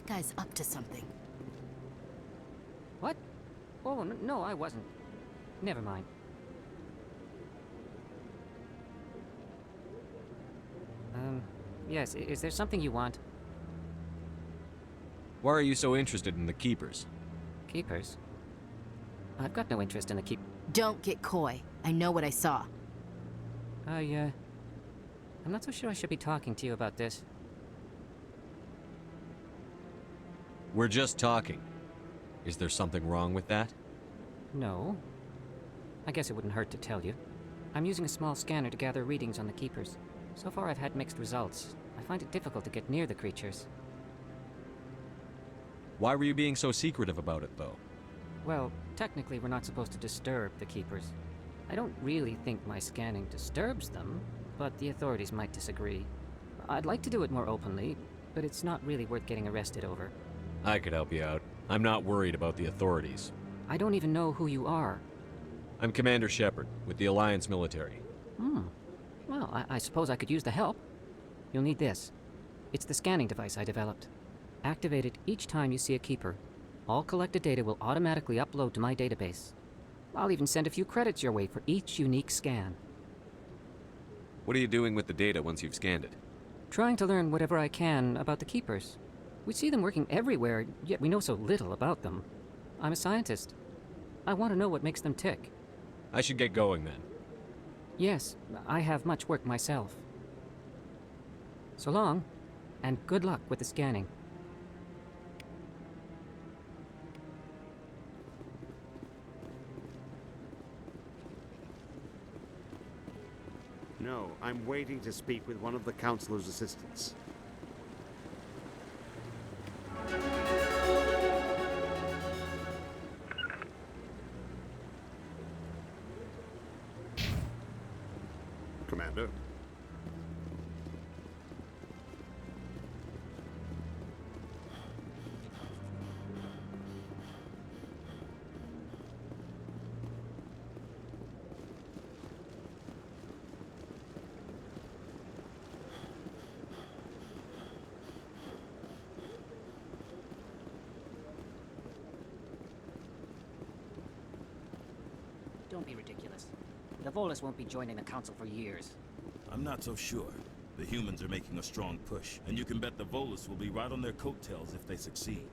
That guy's up to something. What? Oh, no, I wasn't. Never mind. Yes, is there something you want? Why are you so interested in the Keepers? Keepers? I've got no interest in the keep... Don't get coy. I know what I saw. I'm not so sure I should be talking to you about this. We're just talking. Is there something wrong with that? No. I guess it wouldn't hurt to tell you. I'm using a small scanner to gather readings on the Keepers. So far I've had mixed results. I find it difficult to get near the creatures. Why were you being so secretive about it, though? Well, technically we're not supposed to disturb the Keepers. I don't really think my scanning disturbs them, but the authorities might disagree. I'd like to do it more openly, but it's not really worth getting arrested over. I could help you out. I'm not worried about the authorities. I don't even know who you are. I'm Commander Shepard, with the Alliance military. Well, I suppose I could use the help. You'll need this. It's the scanning device I developed. Activate it each time you see a Keeper. All collected data will automatically upload to my database. I'll even send a few credits your way for each unique scan. What are you doing with the data once you've scanned it? Trying to learn whatever I can about the Keepers. We see them working everywhere, yet we know so little about them. I'm a scientist. I want to know what makes them tick. I should get going then. Yes, I have much work myself. So long, and good luck with the scanning. No, I'm waiting to speak with one of the Councilor's assistants. Commander. Don't be ridiculous. The Volus won't be joining the Council for years. I'm not so sure. The humans are making a strong push, and you can bet the Volus will be right on their coattails if they succeed.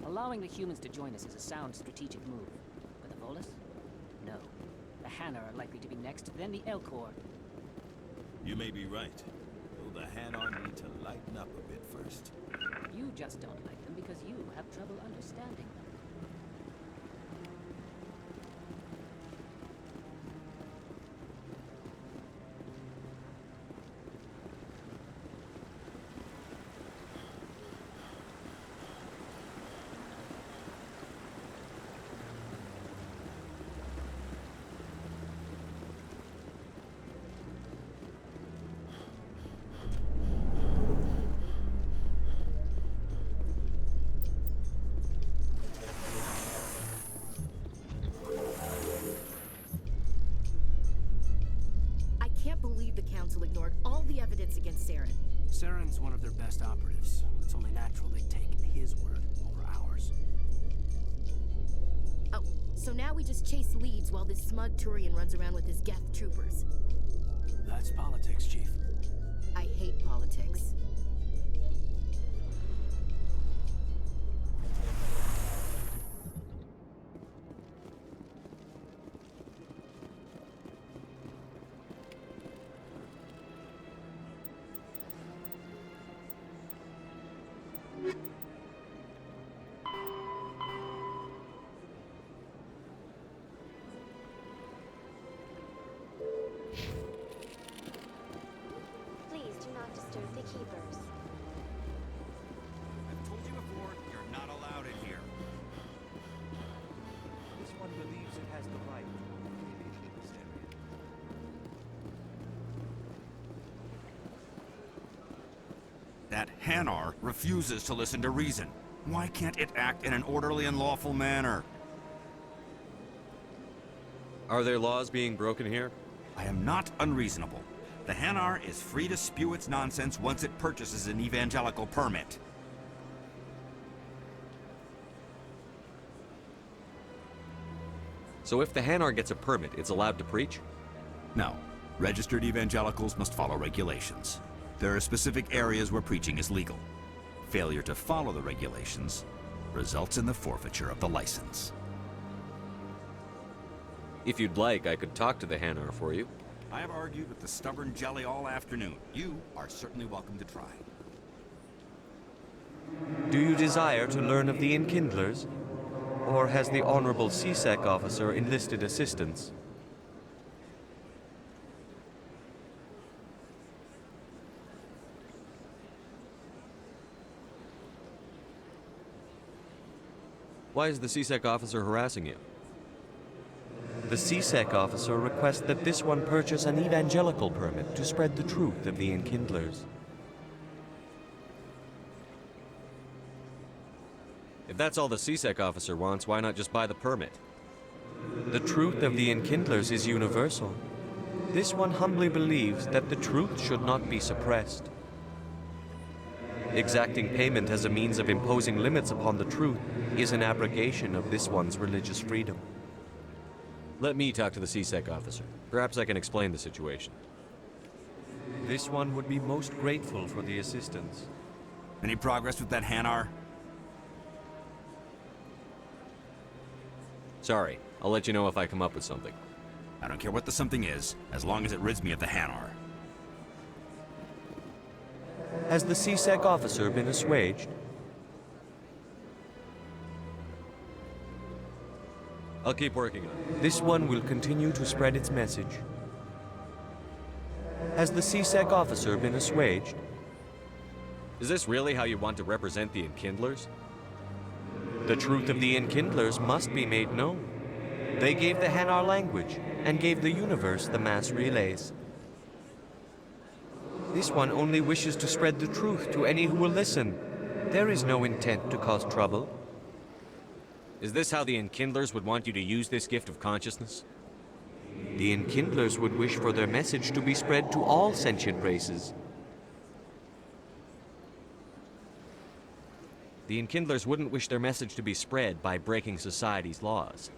Allowing the humans to join us is a sound strategic move. But the Volus? No. The Hanna are likely to be next, then the Elcor. You may be right, though the Hanar need to lighten up a bit first. You just don't like them because you have trouble understanding them. Ignored all the evidence against Saren. Saren's one of their best operatives. It's only natural they take his word over ours. Oh, so now we just chase leads while this smug Turian runs around with his geth troopers. That's politics, Chief. I hate politics. Please do not disturb the Keepers. I've told you before, you're not allowed in here. This one believes it has the right to really in this area. That Hanar refuses to listen to reason. Why can't it act in an orderly and lawful manner? Are there laws being broken here? I am not unreasonable. The Hanar is free to spew its nonsense once it purchases an evangelical permit. So if the Hanar gets a permit, it's allowed to preach? No. Registered evangelicals must follow regulations. There are specific areas where preaching is legal. Failure to follow the regulations results in the forfeiture of the license. If you'd like, I could talk to the Hanar for you. I have argued with the stubborn jelly all afternoon. You are certainly welcome to try. Do you desire to learn of the Enkindlers? Or has the Honorable CSEC officer enlisted assistance? Why is the CSEC officer harassing you? The CSEC officer requests that this one purchase an evangelical permit to spread the truth of the Enkindlers. If that's all the CSEC officer wants, why not just buy the permit? The truth of the Enkindlers is universal. This one humbly believes that the truth should not be suppressed. Exacting payment as a means of imposing limits upon the truth is an abrogation of this one's religious freedom. Let me talk to the CSEC officer. Perhaps I can explain the situation. This one would be most grateful for the assistance. Any progress with that Hanar? Sorry, I'll let you know if I come up with something. I don't care what the something is, as long as it rids me of the Hanar. Has the CSEC officer been assuaged? I'll keep working on it. This one will continue to spread its message. Has the CSEC officer been assuaged? Is this really how you want to represent the Enkindlers? The truth of the Enkindlers must be made known. They gave the Hanar language and gave the universe the mass relays. This one only wishes to spread the truth to any who will listen. There is no intent to cause trouble. Is this how the Enkindlers would want you to use this gift of consciousness? The Enkindlers would wish for their message to be spread to all sentient races. The Enkindlers wouldn't wish their message to be spread by breaking society's laws.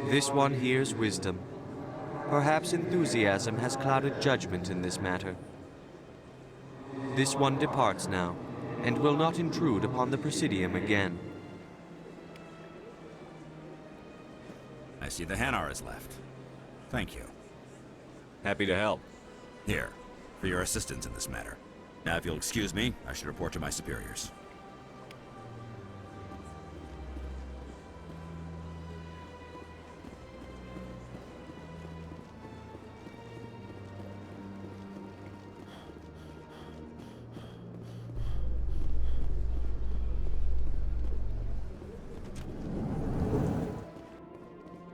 This one hears wisdom. Perhaps enthusiasm has clouded judgment in this matter. This one departs now, and will not intrude upon the Presidium again. I see the Hanar is left. Thank you. Happy to help. Here, for your assistance in this matter. Now, if you'll excuse me, I should report to my superiors.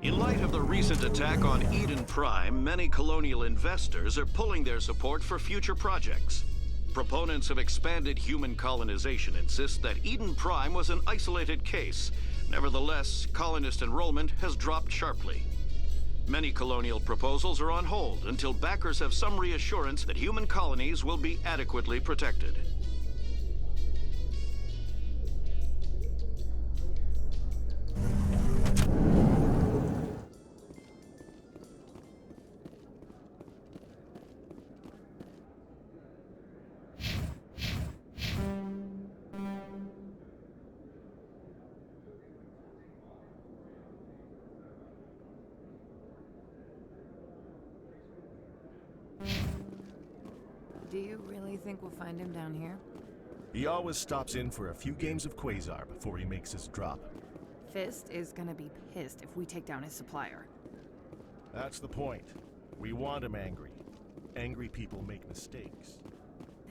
In light of the recent attack on Eden Prime, many colonial investors are pulling their support for future projects. Proponents of expanded human colonization insist that Eden Prime was an isolated case. Nevertheless, colonist enrollment has dropped sharply. Many colonial proposals are on hold until backers have some reassurance that human colonies will be adequately protected. Do you really think we'll find him down here? He always stops in for a few games of Quasar before he makes his drop. Fist is gonna be pissed if we take down his supplier. That's the point. We want him angry. Angry people make mistakes.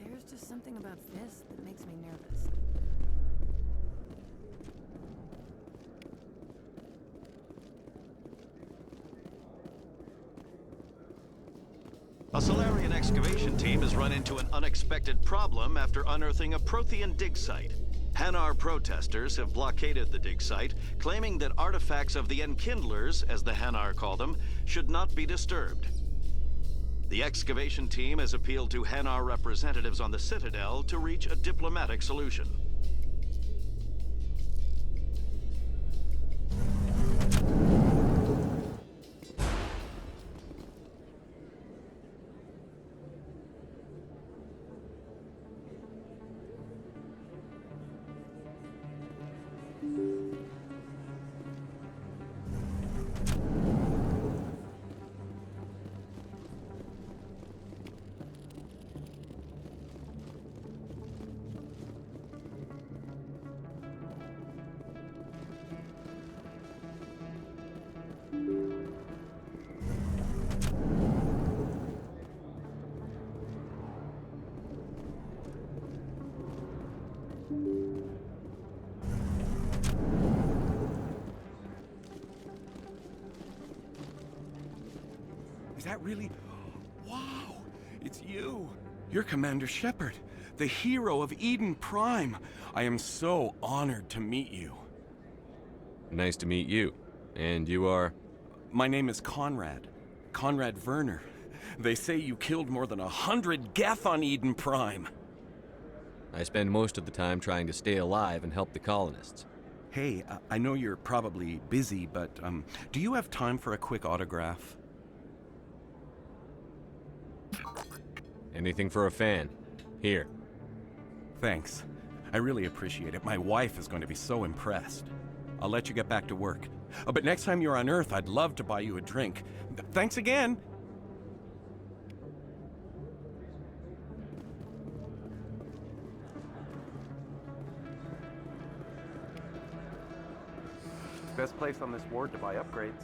There's just something about Fist that makes me nervous. A Salarian excavation team has run into an unexpected problem after unearthing a Prothean dig site. Hanar protesters have blockaded the dig site, claiming that artifacts of the Enkindlers, as the Hanar call them, should not be disturbed. The excavation team has appealed to Hanar representatives on the Citadel to reach a diplomatic solution. that really... Wow, it's you. You're Commander Shepard, the hero of Eden Prime. I am so honored to meet you. Nice to meet you. And you are? My name is Conrad. Conrad Werner. They say you killed more than 100 geth on Eden Prime. I spend most of the time trying to stay alive and help the colonists. Hey, I know you're probably busy, but do you have time for a quick autograph? Anything for a fan. Here. Thanks. I really appreciate it. My wife is going to be so impressed. I'll let you get back to work. But next time you're on Earth, I'd love to buy you a drink. Thanks again! Best place on this ward to buy upgrades.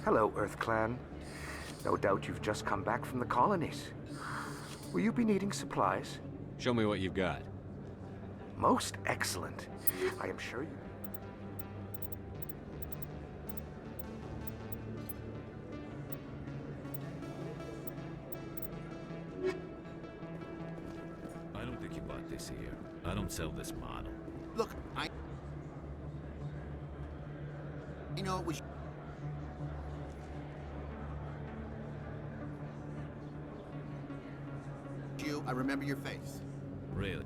Hello, Earth Clan. No doubt you've just come back from the colonies. Will you be needing supplies? Show me what you've got. Most excellent. I am sure you... I don't think you bought this here. I don't sell this model. Look, I know it was you. I remember your face. Really?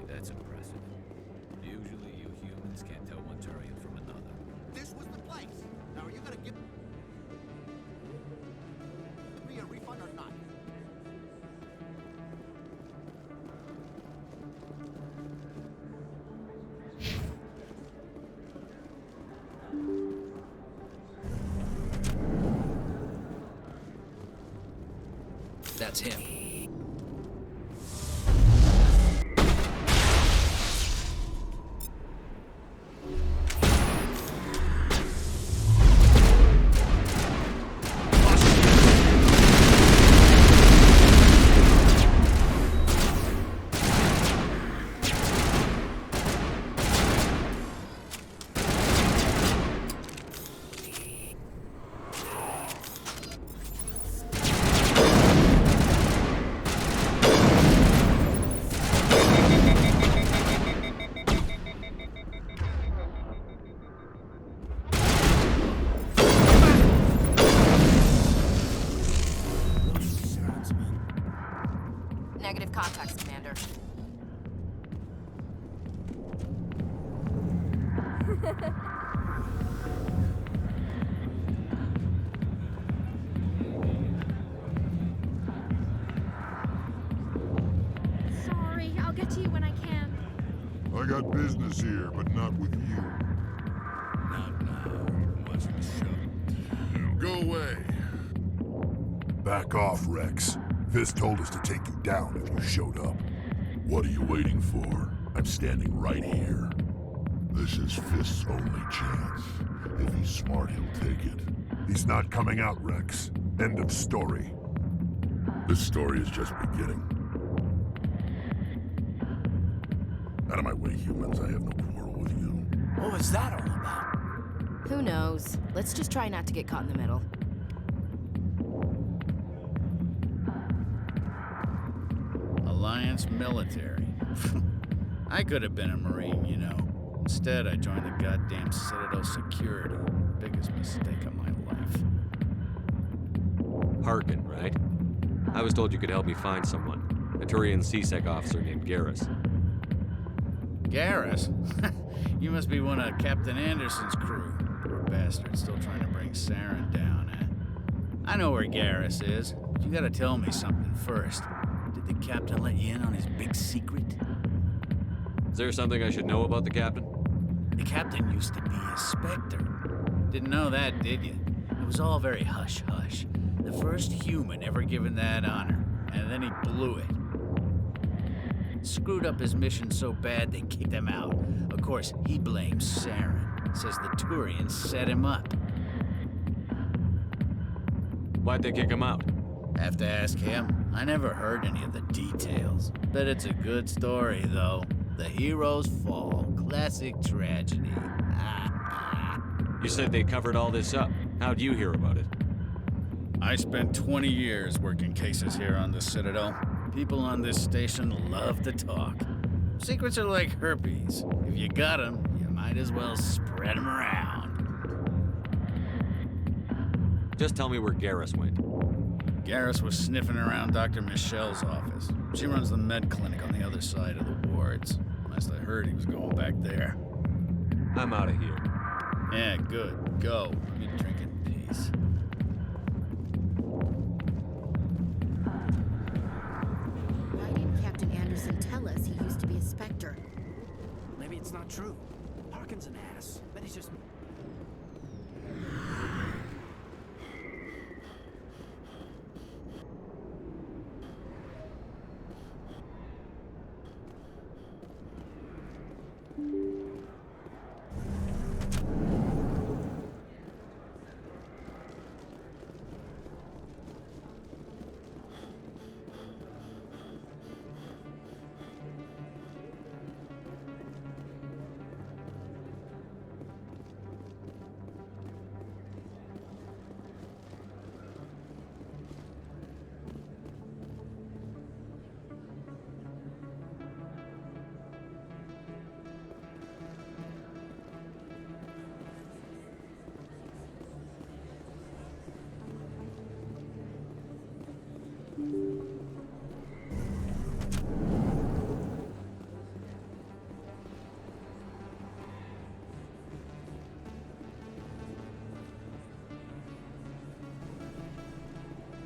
That's impressive. Usually you humans can't tell one Turian from another. This was the place. Now are you gonna give me a refund or not? That's him. Negative contacts, Commander. Sorry, I'll get to you when I can. I got business here, but not with you. Not now. Watch me shove. Go away. Back off, Rex. Fisk told us to take you down if you showed up. What are you waiting for? I'm standing right here. This is Fisk's only chance. If he's smart, he'll take it. He's not coming out, Rex. End of story. This story is just beginning. Out of my way, humans. I have no quarrel with you. What was that all about? Who knows? Let's just try not to get caught in the middle. Alliance military. I could have been a Marine, you know. Instead, I joined the goddamn Citadel Security. Biggest mistake of my life. Harkin, right? I was told you could help me find someone. A Turian CSEC officer named Garrus. Garrus? You must be one of Captain Anderson's crew. Poor bastard, still trying to bring Saren down, eh? I know where Garrus is, but you gotta tell me something first. Did the captain let you in on his big secret? Is there something I should know about the captain? The captain used to be a Spectre. Didn't know that, did you? It was all very hush-hush. The first human ever given that honor, and then he blew it. Screwed up his mission so bad they kicked him out. Of course, he blames Saren. Says the Turians set him up. Why'd they kick him out? Have to ask him. I never heard any of the details. Bet it's a good story, though. The heroes fall. Classic tragedy. You said they covered all this up. How'd you hear about it? I spent 20 years working cases here on the Citadel. People on this station love to talk. Secrets are like herpes. If you got 'em, you might as well spread 'em around. Just tell me where Garrus went. Garrus was sniffing around Dr. Michelle's office. She runs the med clinic on the other side of the wards. Last I heard, he was going back there. I'm out of here. Yeah, good. Go. Let me drink in peace. Why didn't Captain Anderson tell us he used to be a Spectre? Maybe it's not true. Harkin's an ass. Bet he's just...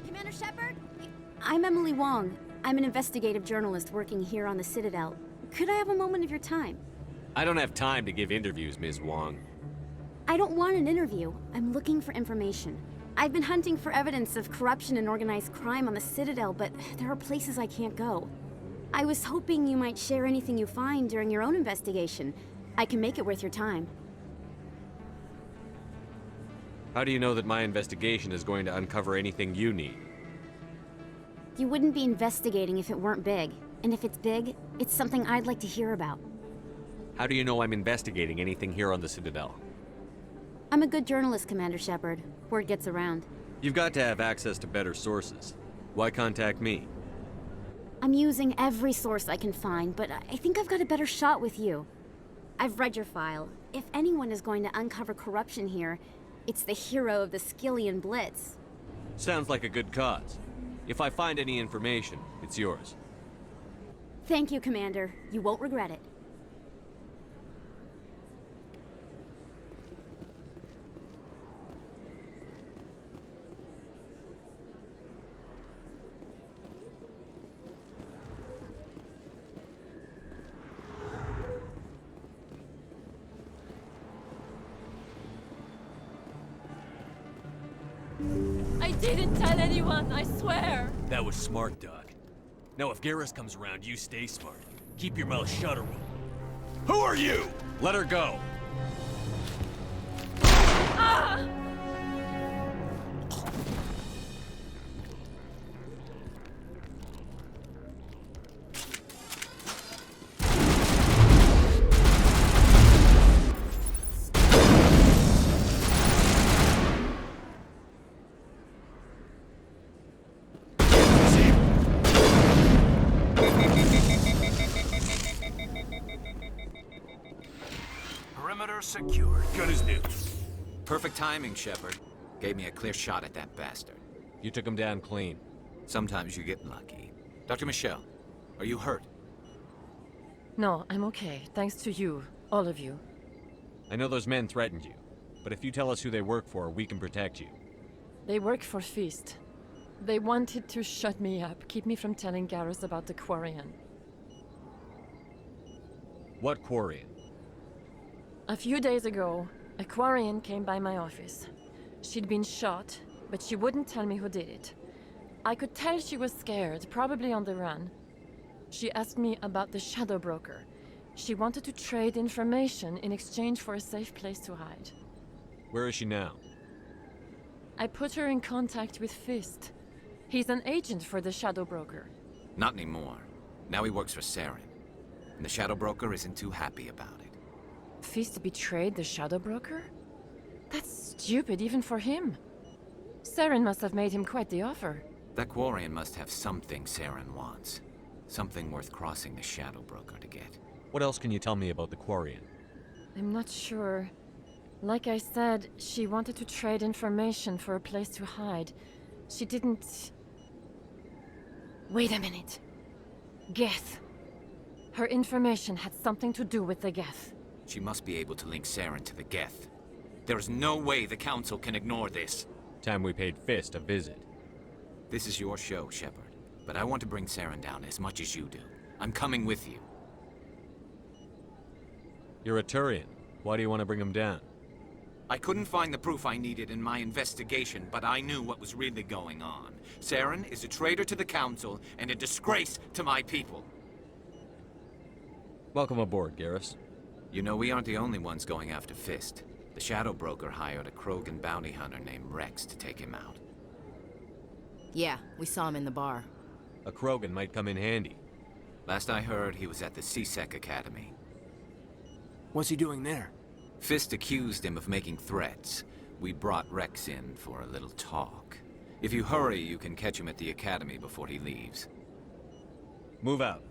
Commander Shepard? I'm Emily Wong. I'm an investigative journalist working here on the Citadel. Could I have a moment of your time? I don't have time to give interviews, Ms. Wong. I don't want an interview. I'm looking for information. I've been hunting for evidence of corruption and organized crime on the Citadel, but there are places I can't go. I was hoping you might share anything you find during your own investigation. I can make it worth your time. How do you know that my investigation is going to uncover anything you need? You wouldn't be investigating if it weren't big. And if it's big, it's something I'd like to hear about. How do you know I'm investigating anything here on the Citadel? I'm a good journalist, Commander Shepard. Word gets around. You've got to have access to better sources. Why contact me? I'm using every source I can find, but I think I've got a better shot with you. I've read your file. If anyone is going to uncover corruption here, it's the hero of the Skillian Blitz. Sounds like a good cause. If I find any information, it's yours. Thank you, Commander. You won't regret it. I didn't tell anyone, I swear! That was smart, Doc. Now if Garrus comes around, you stay smart. Keep your mouth shut, Arun. Who are you? Let her go! Ah! Perimeter secured. Good as new. Perfect timing, Shepard. Gave me a clear shot at that bastard. You took him down clean. Sometimes you get lucky. Dr. Michelle, are you hurt? No, I'm okay. Thanks to you. All of you. I know those men threatened you, but if you tell us who they work for, we can protect you. They work for Feast. They wanted to shut me up, keep me from telling Garrus about the Quarian. What Quarian? A few days ago, a Quarian came by my office. She'd been shot, but she wouldn't tell me who did it. I could tell she was scared, probably on the run. She asked me about the Shadow Broker. She wanted to trade information in exchange for a safe place to hide. Where is she now? I put her in contact with Fist. He's an agent for the Shadow Broker. Not anymore. Now he works for Saren. And the Shadow Broker isn't too happy about it. Fist betrayed the Shadow Broker? That's stupid even for him. Saren must have made him quite the offer. That Quarian must have something Saren wants. Something worth crossing the Shadow Broker to get. What else can you tell me about the Quarian? I'm not sure. Like I said, she wanted to trade information for a place to hide. She didn't... Wait a minute. Geth. Her information had something to do with the Geth. She must be able to link Saren to the Geth. There is no way the Council can ignore this. Time we paid Fist a visit. This is your show, Shepard. But I want to bring Saren down as much as you do. I'm coming with you. You're a Turian. Why do you want to bring him down? I couldn't find the proof I needed in my investigation, but I knew what was really going on. Saren is a traitor to the Council and a disgrace to my people. Welcome aboard, Garrus. You know, we aren't the only ones going after Fist. The Shadow Broker hired a Krogan bounty hunter named Rex to take him out. Yeah, we saw him in the bar. A Krogan might come in handy. Last I heard, he was at the C-Sec Academy. What's he doing there? Fist accused him of making threats. We brought Rex in for a little talk. If you hurry, you can catch him at the Academy before he leaves. Move out.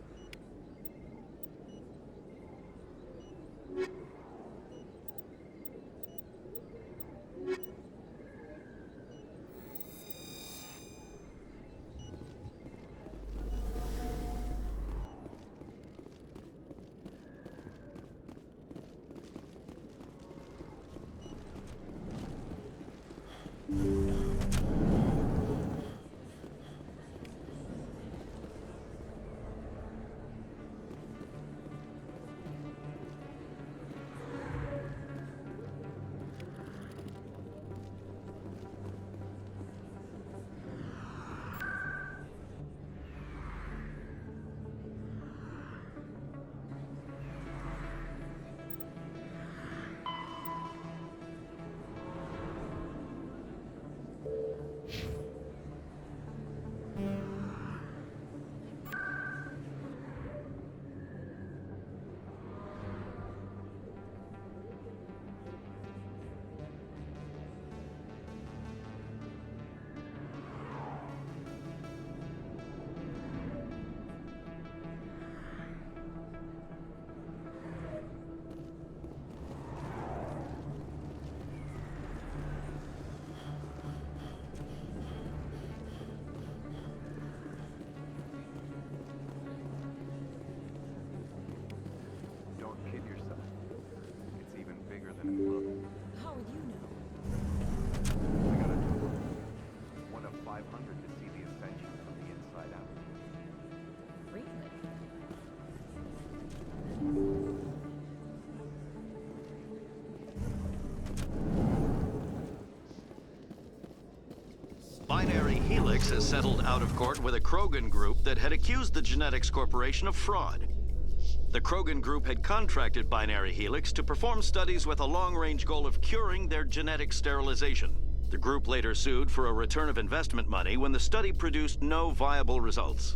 How would you know? I got a tour. One of 500 to see the Ascension from the inside out. Really? Binary Helix has settled out of court with a Krogan group that had accused the Genetics Corporation of fraud. The Krogan group had contracted Binary Helix to perform studies with a long-range goal of curing their genetic sterilization. The group later sued for a return of investment money when the study produced no viable results.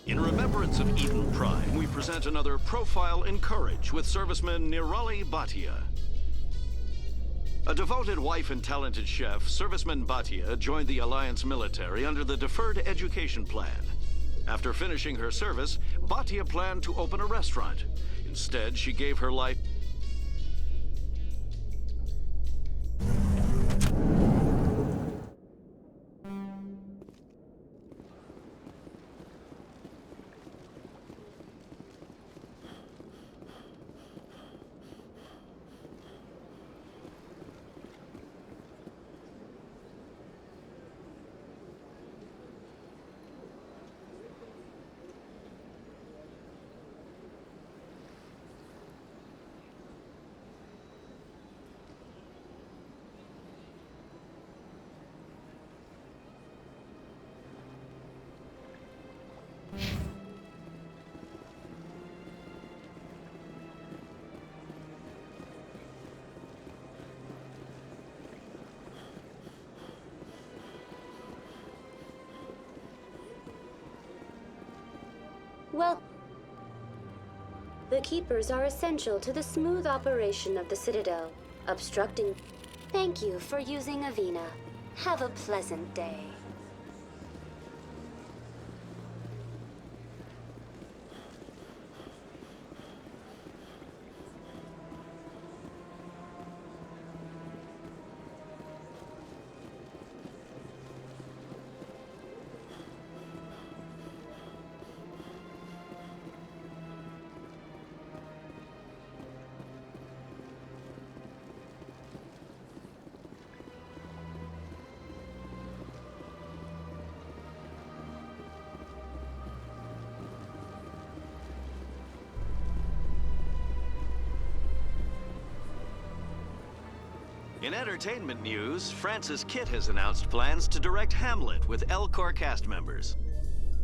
In remembrance of Eden Prime, we present another Profile in Courage with serviceman Nirali Bhatia. A devoted wife and talented chef, serviceman Bhatia joined the Alliance military under the Deferred Education Plan. After finishing her service, Bhatia planned to open a restaurant. Instead, she gave her life Well, the Keepers are essential to the smooth operation of the Citadel, obstructing... Thank you for using Avina. Have a pleasant day. In entertainment news, Francis Kitt has announced plans to direct Hamlet with Elcor cast members.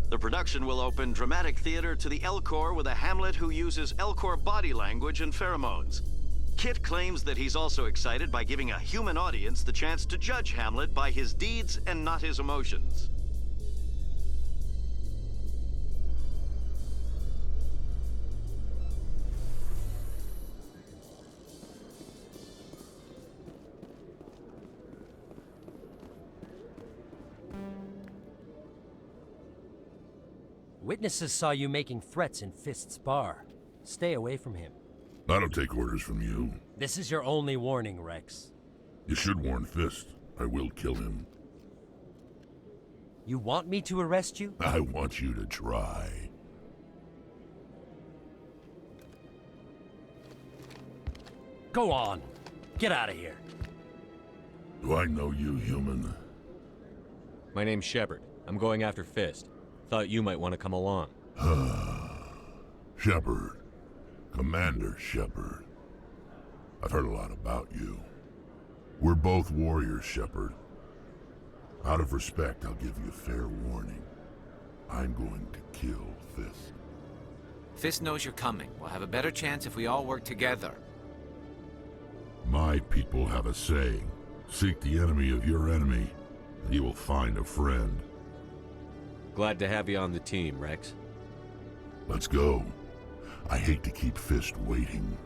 The production will open dramatic theater to the Elcor with a Hamlet who uses Elcor body language and pheromones. Kitt claims that he's also excited by giving a human audience the chance to judge Hamlet by his deeds and not his emotions. Witnesses saw you making threats in Fist's bar. Stay away from him. I don't take orders from you. This is your only warning, Rex. You should warn Fist. I will kill him. You want me to arrest you? I want you to try. Go on. Get out of here. Do I know you, human? My name's Shepard. I'm going after Fist. Thought you might want to come along. Shepard. Commander Shepard. I've heard a lot about you. We're both warriors, Shepard. Out of respect, I'll give you a fair warning. I'm going to kill Fist. Fist knows you're coming. We'll have a better chance if we all work together. My people have a saying. Seek the enemy of your enemy, and you will find a friend. Glad to have you on the team, Rex. Let's go. I hate to keep Fist waiting.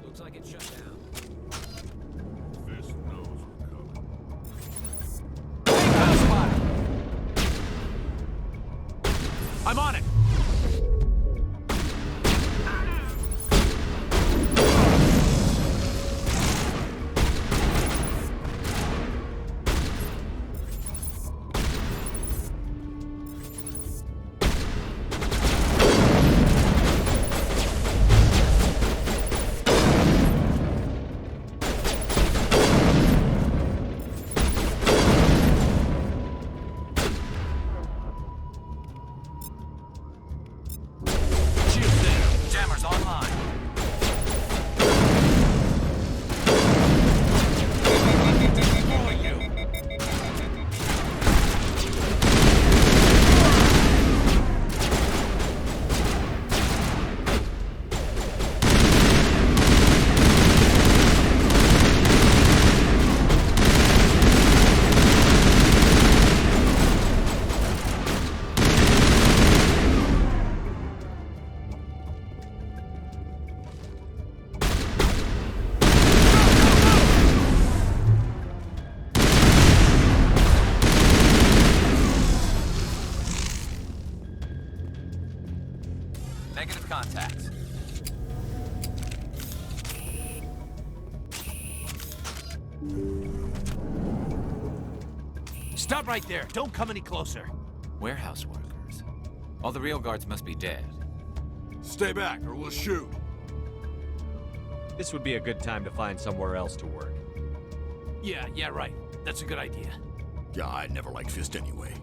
Looks like it's shut down. Fist knows we're coming. I'm on it! Stop right there. Don't come any closer. Warehouse workers. All the real guards must be dead. Stay back or we'll shoot. This would be a good time to find somewhere else to work. Yeah, right. That's a good idea. Yeah, I never liked Fist anyway.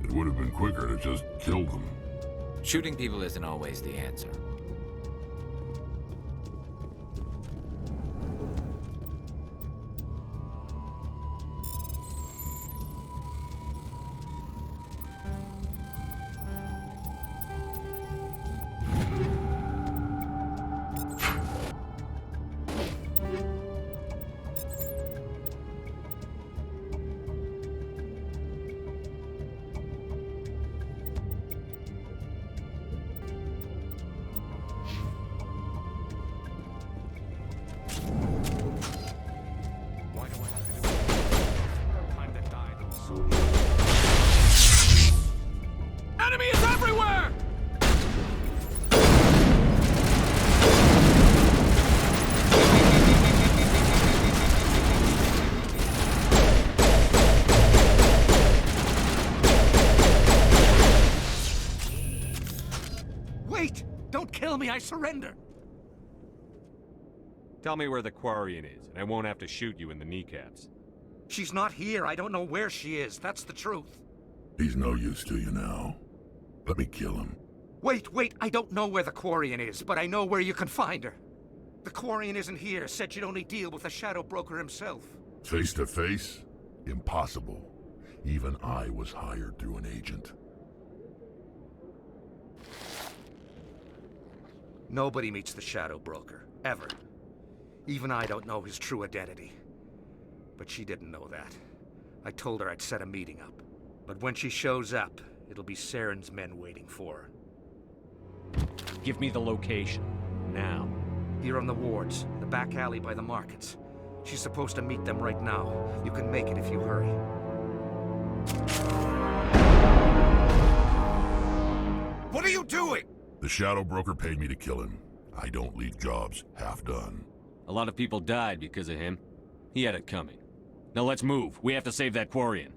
It would have been quicker to just kill them. Shooting people isn't always the answer. Enemy is everywhere! Wait! Don't kill me, I surrender! Tell me where the Quarian is, and I won't have to shoot you in the kneecaps. She's not here. I don't know where she is. That's the truth. He's no use to you now. Let me kill him. Wait. I don't know where the Quarian is, but I know where you can find her. The Quarian isn't here. Said she'd only deal with the Shadow Broker himself. Face to face? Impossible. Even I was hired through an agent. Nobody meets the Shadow Broker. Ever. Even I don't know his true identity. But she didn't know that. I told her I'd set a meeting up. But when she shows up, it'll be Saren's men waiting for her. Give me the location. Now. Here on the wards, the back alley by the markets. She's supposed to meet them right now. You can make it if you hurry. What are you doing? The Shadow Broker paid me to kill him. I don't leave jobs half done. A lot of people died because of him. He had it coming. Now let's move. We have to save that Quarian.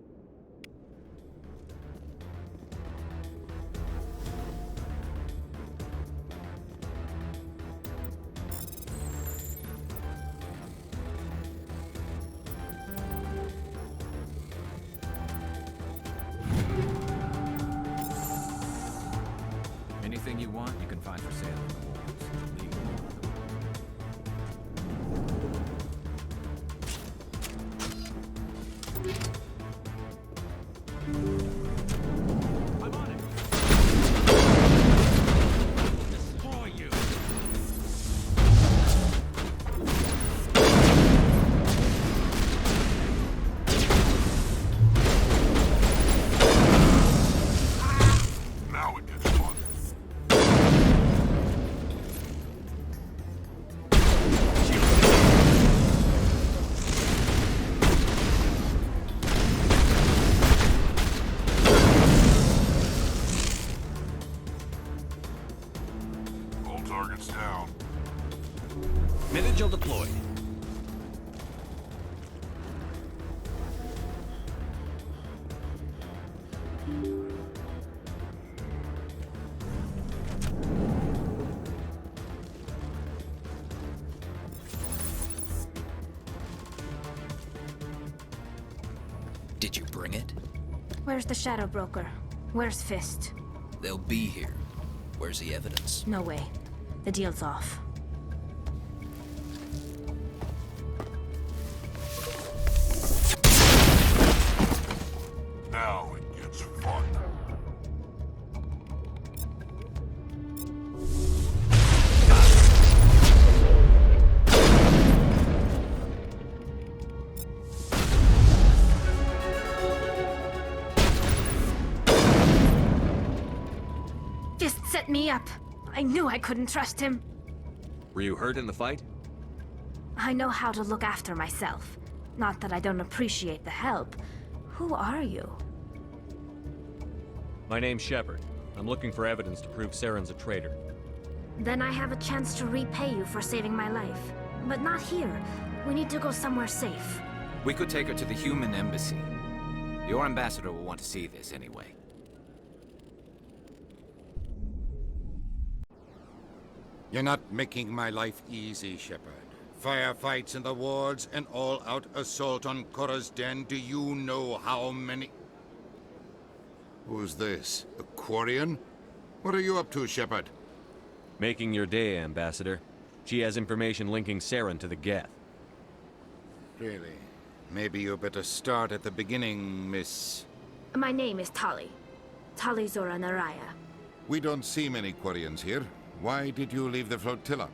Anything you want, you can find for sale in the wards. Legal. I'm on it. Destroy you. Now it gets fun. All targets down. Minigel deployed. Did you bring it? Where's the Shadow Broker? Where's Fist? They'll be here. Where's the evidence? No way. The deal's off. Now it gets fun. Fist set me up. I knew I couldn't trust him. Were you hurt in the fight? I know how to look after myself. Not that I don't appreciate the help. Who are you? My name's Shepard. I'm looking for evidence to prove Saren's a traitor. Then I have a chance to repay you for saving my life. But not here. We need to go somewhere safe. We could take her to the human embassy. Your ambassador will want to see this anyway. You're not making my life easy, Shepard. Firefights in the wards, an all-out assault on Korra's den. Do you know how many... Who's this? A Quarian? What are you up to, Shepard? Making your day, Ambassador. She has information linking Saren to the geth. Really? Maybe you better start at the beginning, Miss... My name is Tali. Tali Zora Naraya. We don't see many Quarians here. Why did you leave the flotilla?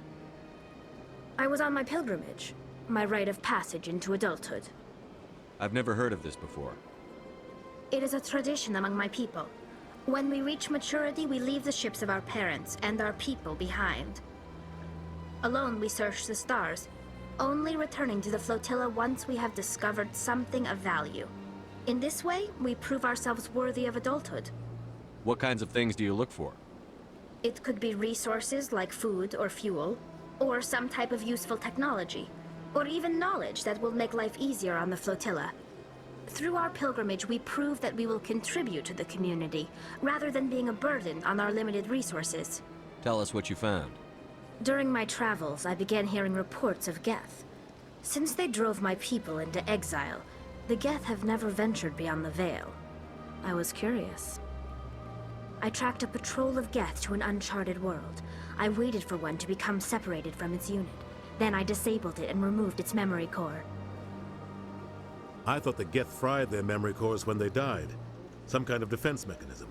I was on my pilgrimage. My rite of passage into adulthood. I've never heard of this before. It is a tradition among my people. When we reach maturity, we leave the ships of our parents and our people behind. Alone, we search the stars, only returning to the flotilla once we have discovered something of value. In this way, we prove ourselves worthy of adulthood. What kinds of things do you look for? It could be resources like food or fuel, or some type of useful technology, or even knowledge that will make life easier on the flotilla. Through our pilgrimage, we prove that we will contribute to the community, rather than being a burden on our limited resources. Tell us what you found. During my travels, I began hearing reports of geth. Since they drove my people into exile, the geth have never ventured beyond the Veil. I was curious. I tracked a patrol of geth to an uncharted world. I waited for one to become separated from its unit. Then I disabled it and removed its memory core. I thought the geth fried their memory cores when they died. Some kind of defense mechanism.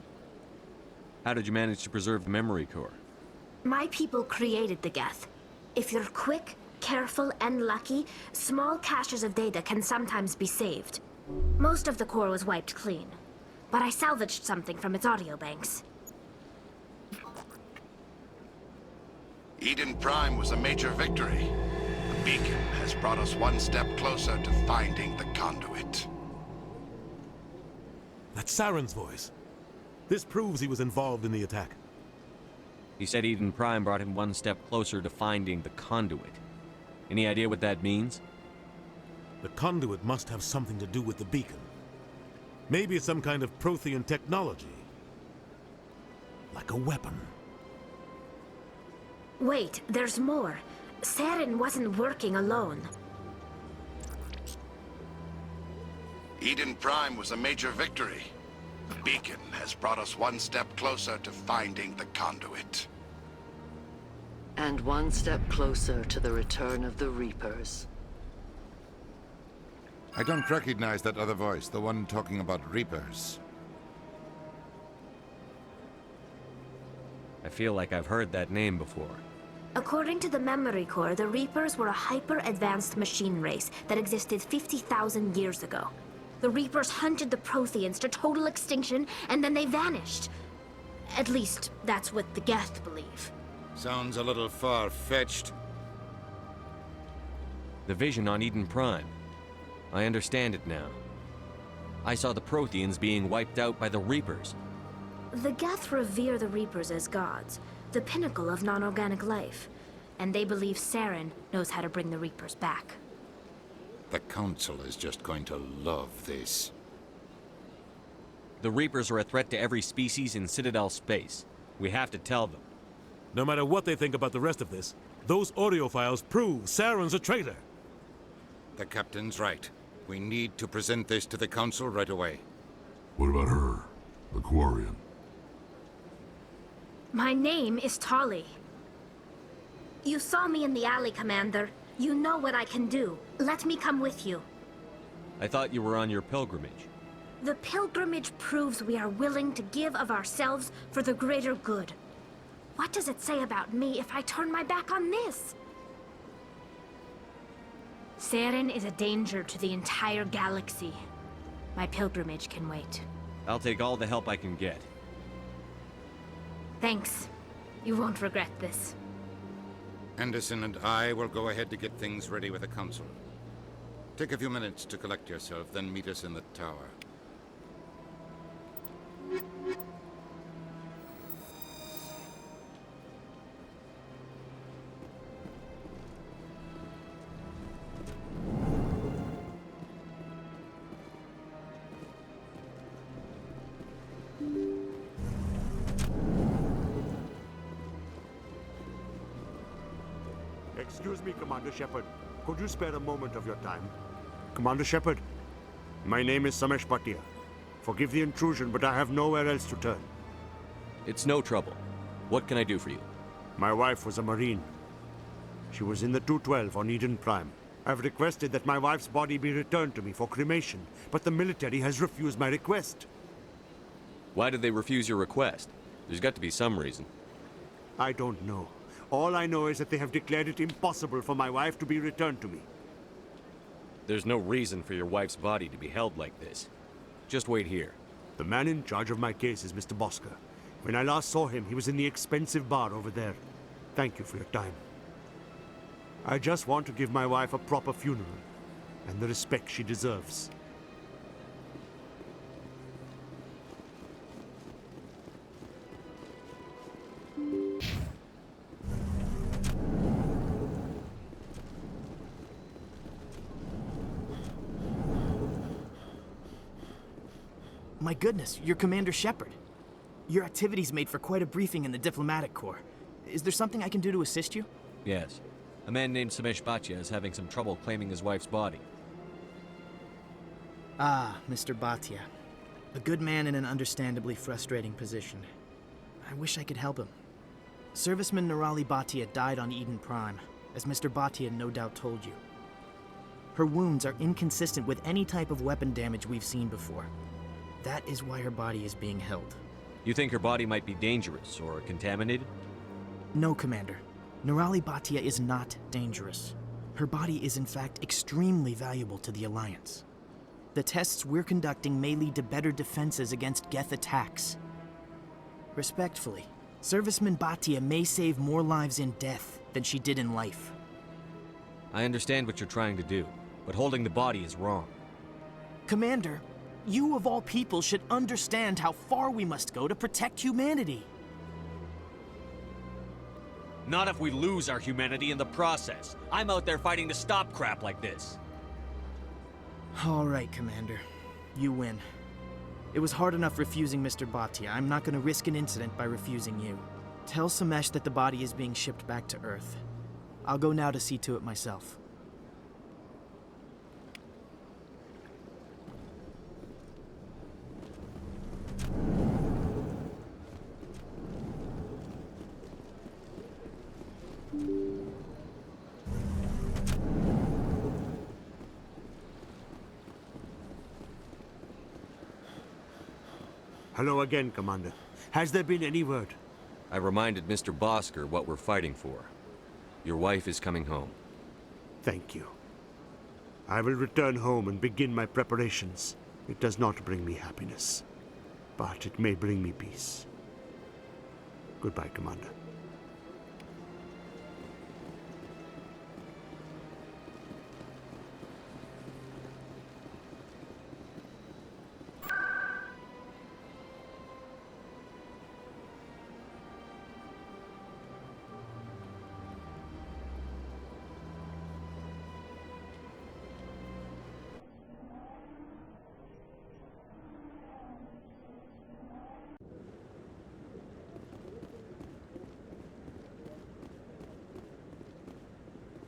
How did you manage to preserve the memory core? My people created the geth. If you're quick, careful, and lucky, small caches of data can sometimes be saved. Most of the core was wiped clean, but I salvaged something from its audio banks. Eden Prime was a major victory. The beacon has brought us one step closer to finding the conduit. That's Saren's voice. This proves he was involved in the attack. He said Eden Prime brought him one step closer to finding the conduit. Any idea what that means? The conduit must have something to do with the beacon. Maybe it's some kind of Prothean technology. Like a weapon. Wait, there's more. Saren wasn't working alone. Eden Prime was a major victory. The beacon has brought us one step closer to finding the conduit. And one step closer to the return of the Reapers. I don't recognize that other voice, the one talking about Reapers. I feel like I've heard that name before. According to the memory core, the Reapers were a hyper-advanced machine race that existed 50,000 years ago. The Reapers hunted the Protheans to total extinction, and then they vanished. At least, that's what the geth believe. Sounds a little far-fetched. The vision on Eden Prime. I understand it now. I saw the Protheans being wiped out by the Reapers. The geth revere the Reapers as gods, the pinnacle of non-organic life. And they believe Saren knows how to bring the Reapers back. The Council is just going to love this. The Reapers are a threat to every species in Citadel space. We have to tell them. No matter what they think about the rest of this, those audio files prove Saren's a traitor. The Captain's right. We need to present this to the Council right away. What about her? The Quarian? My name is Tali. You saw me in the alley, Commander. You know what I can do. Let me come with you. I thought you were on your pilgrimage. The pilgrimage proves we are willing to give of ourselves for the greater good. What does it say about me if I turn my back on this? Saren is a danger to the entire galaxy. My pilgrimage can wait. I'll take all the help I can get. Thanks. You won't regret this. Anderson and I will go ahead to get things ready with the Council. Take a few minutes to collect yourself, then meet us in the tower. Excuse me, Commander Shepard. Could you spare a moment of your time? Commander Shepard, my name is Samesh Bhatia. Forgive the intrusion, but I have nowhere else to turn. It's no trouble. What can I do for you? My wife was a Marine. She was in the 212 on Eden Prime. I've requested that my wife's body be returned to me for cremation, but the military has refused my request. Why did they refuse your request? There's got to be some reason. I don't know. All I know is that they have declared it impossible for my wife to be returned to me. There's no reason for your wife's body to be held like this. Just wait here. The man in charge of my case is Mr. Bosker. When I last saw him, he was in the expensive bar over there. Thank you for your time. I just want to give my wife a proper funeral, and the respect she deserves. My goodness, you're Commander Shepard. Your activities made for quite a briefing in the diplomatic corps. Is there something I can do to assist you? Yes. A man named Samesh Bhatia is having some trouble claiming his wife's body. Ah, Mr. Bhatia. A good man in an understandably frustrating position. I wish I could help him. Serviceman Nirali Bhatia died on Eden Prime, as Mr. Bhatia no doubt told you. Her wounds are inconsistent with any type of weapon damage we've seen before. That is why her body is being held. You think her body might be dangerous or contaminated? No, Commander. Nirali Bhatia is not dangerous. Her body is in fact extremely valuable to the Alliance. The tests we're conducting may lead to better defenses against geth attacks. Respectfully, Serviceman Bhatia may save more lives in death than she did in life. I understand what you're trying to do, but holding the body is wrong. Commander, you of all people should understand how far we must go to protect humanity. Not if we lose our humanity in the process. I'm out there fighting to stop crap like this. All right, Commander. You win. It was hard enough refusing Mr. Bhatia. I'm not going to risk an incident by refusing you. Tell Samesh that the body is being shipped back to Earth. I'll go now to see to it myself. Hello again, Commander. Has there been any word? I reminded Mr. Bosker what we're fighting for. Your wife is coming home. Thank you. I will return home and begin my preparations. It does not bring me happiness, but it may bring me peace. Goodbye, Commander.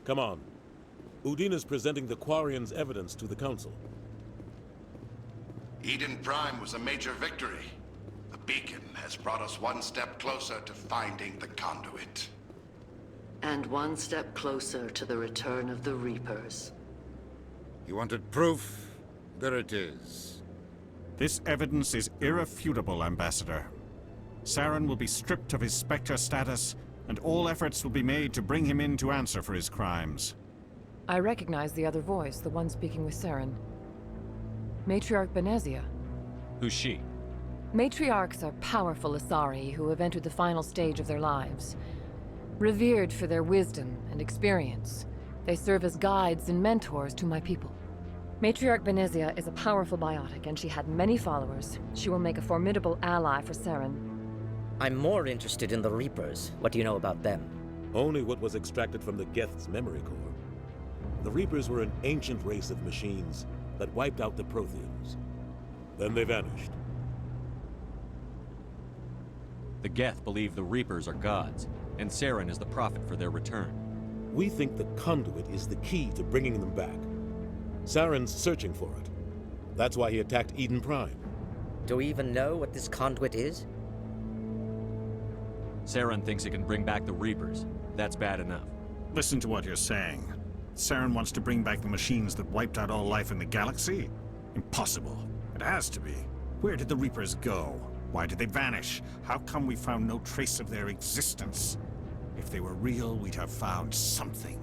Come on. Udine is presenting the Quarian's evidence to the Council. Eden Prime was a major victory. The beacon has brought us one step closer to finding the conduit. And one step closer to the return of the Reapers. You wanted proof? There it is. This evidence is irrefutable, Ambassador. Saren will be stripped of his Spectre status, and all efforts will be made to bring him in to answer for his crimes. I recognize the other voice, the one speaking with Saren. Matriarch Benezia. Who's she? Matriarchs are powerful Asari who have entered the final stage of their lives. Revered for their wisdom and experience, they serve as guides and mentors to my people. Matriarch Benezia is a powerful biotic, and she had many followers. She will make a formidable ally for Saren. I'm more interested in the Reapers. What do you know about them? Only what was extracted from the Geth's memory core. The Reapers were an ancient race of machines that wiped out the Protheans. Then they vanished. The Geth believe the Reapers are gods, and Saren is the prophet for their return. We think the conduit is the key to bringing them back. Saren's searching for it. That's why he attacked Eden Prime. Do we even know what this conduit is? Saren thinks it can bring back the Reapers. That's bad enough. Listen to what you're saying. Saren wants to bring back the machines that wiped out all life in the galaxy? Impossible. It has to be. Where did the Reapers go? Why did they vanish? How come we found no trace of their existence? If they were real, we'd have found something.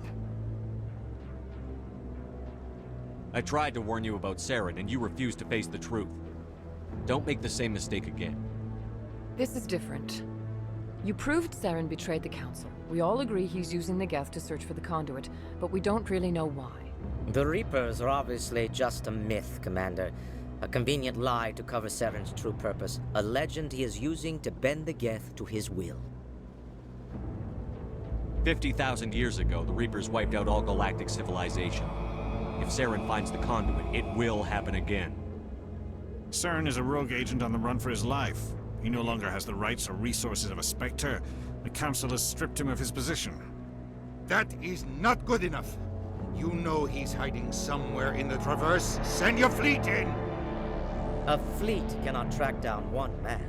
I tried to warn you about Saren, and you refused to face the truth. Don't make the same mistake again. This is different. You proved Saren betrayed the Council. We all agree he's using the geth to search for the conduit, but we don't really know why. The Reapers are obviously just a myth, Commander. A convenient lie to cover Saren's true purpose. A legend he is using to bend the geth to his will. 50,000 years ago, the Reapers wiped out all galactic civilization. If Saren finds the conduit, it will happen again. Saren is a rogue agent on the run for his life. He no longer has the rights or resources of a Spectre. The Council has stripped him of his position. That is not good enough. You know he's hiding somewhere in the Traverse. Send your fleet in! A fleet cannot track down one man.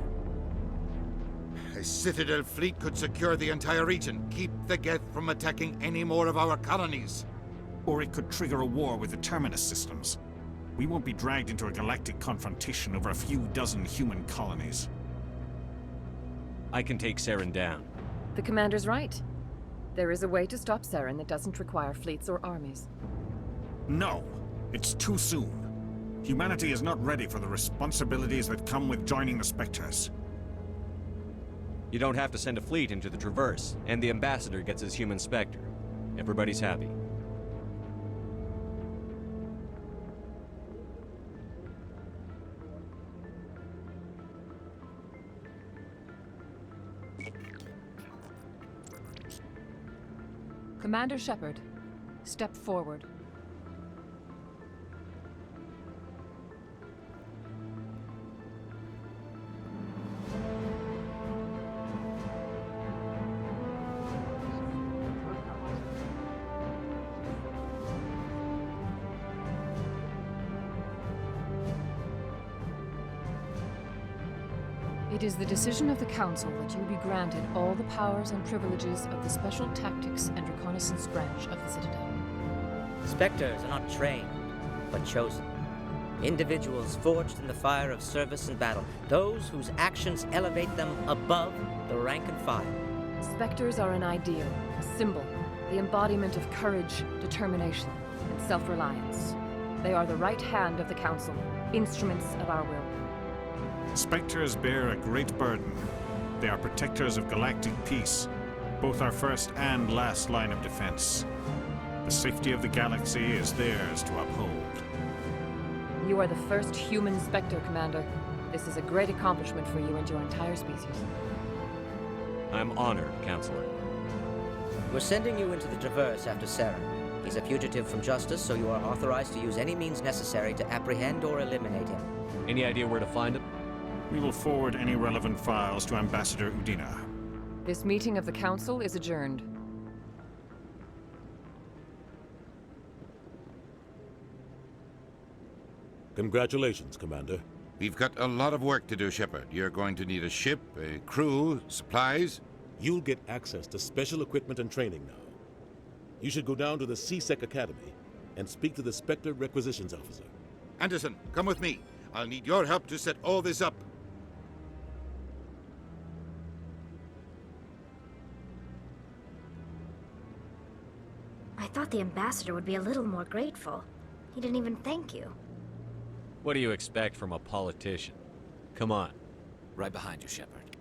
A Citadel fleet could secure the entire region, keep the geth from attacking any more of our colonies. Or it could trigger a war with the Terminus systems. We won't be dragged into a galactic confrontation over a few dozen human colonies. I can take Saren down. The Commander's right. There is a way to stop Saren that doesn't require fleets or armies. No, it's too soon. Humanity is not ready for the responsibilities that come with joining the Spectres. You don't have to send a fleet into the Traverse, and the Ambassador gets his human Spectre. Everybody's happy. Commander Shepard, step forward. It is the decision of the Council that you be granted all the powers and privileges of the Special Tactics and Reconnaissance Branch of the Citadel. Spectres are not trained, but chosen. Individuals forged in the fire of service and battle. Those whose actions elevate them above the rank and file. Spectres are an ideal, a symbol, the embodiment of courage, determination, and self-reliance. They are the right hand of the Council, instruments of our will. Spectres bear a great burden. They are protectors of galactic peace, both our first and last line of defense. The safety of the galaxy is theirs to uphold. You are the first human Spectre, Commander. This is a great accomplishment for you and your entire species. I'm honored, Counselor. We're sending you into the Traverse after Saren. He's a fugitive from justice, so you are authorized to use any means necessary to apprehend or eliminate him. Any idea where to find him? We will forward any relevant files to Ambassador Udina. This meeting of the Council is adjourned. Congratulations, Commander. We've got a lot of work to do, Shepard. You're going to need a ship, a crew, supplies. You'll get access to special equipment and training now. You should go down to the C-Sec Academy and speak to the Spectre Requisitions Officer. Anderson, come with me. I'll need your help to set all this up. I thought the ambassador would be a little more grateful. He didn't even thank you. What do you expect from a politician? Come on. Right behind you, Shepard.